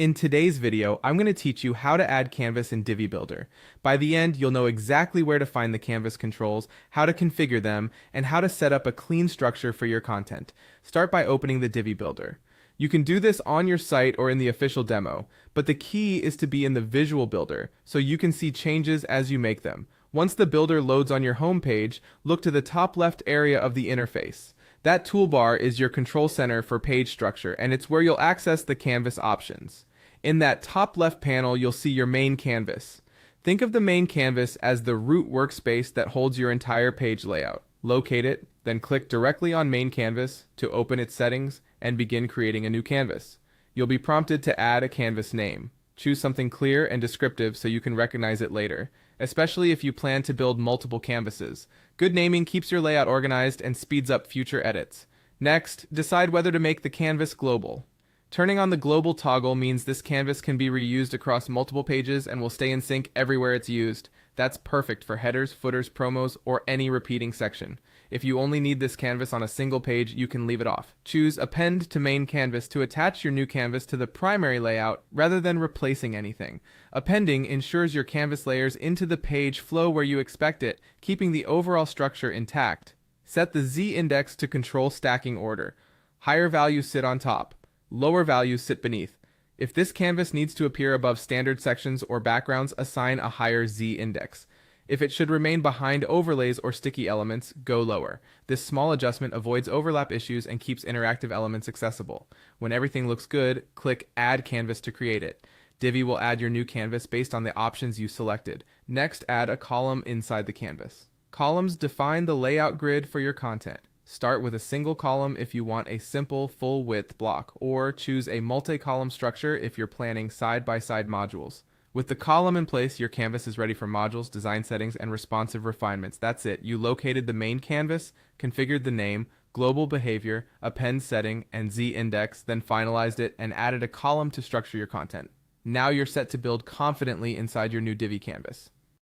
In today's video, I'm going to teach you how to add canvas in Divi Builder. By the end, you'll know exactly where to find the canvas controls, how to configure them, and how to set up a clean structure for your content. Start by opening the Divi Builder. You can do this on your site or in the official demo, but the key is to be in the Visual Builder so you can see changes as you make them. Once the builder loads on your home page, look to the top left area of the interface. That toolbar is your control center for page structure, and it's where you'll access the canvas options. In that top left panel, you'll see your main canvas. Think of the main canvas as the root workspace that holds your entire page layout. Locate it, then click directly on Main Canvas to open its settings and begin creating a new canvas. You'll be prompted to add a canvas name. Choose something clear and descriptive so you can recognize it later, especially if you plan to build multiple canvases. Good naming keeps your layout organized and speeds up future edits. Next, decide whether to make the canvas global. Turning on the global toggle means this canvas can be reused across multiple pages and will stay in sync everywhere it's used. That's perfect for headers, footers, promos, or any repeating section. If you only need this canvas on a single page, you can leave it off. Choose Append to Main Canvas to attach your new canvas to the primary layout rather than replacing anything. Appending ensures your canvas layers into the page flow where you expect it, keeping the overall structure intact. Set the Z index to control stacking order. Higher values sit on top. Lower values sit beneath. If this canvas needs to appear above standard sections or backgrounds, assign a higher Z index. If it should remain behind overlays or sticky elements, go lower. This small adjustment avoids overlap issues and keeps interactive elements accessible. When everything looks good, click Add Canvas to create it. Divi will add your new canvas based on the options you selected. Next, add a column inside the canvas. Columns define the layout grid for your content. Start with a single column if you want a simple full-width block, or choose a multi-column structure if you're planning side-by-side modules. With the column in place, your canvas is ready for modules, design settings, and responsive refinements. That's it. You located the main canvas, configured the name, global behavior, append setting, and Z index, then finalized it and added a column to structure your content. Now you're set to build confidently inside your new Divi canvas.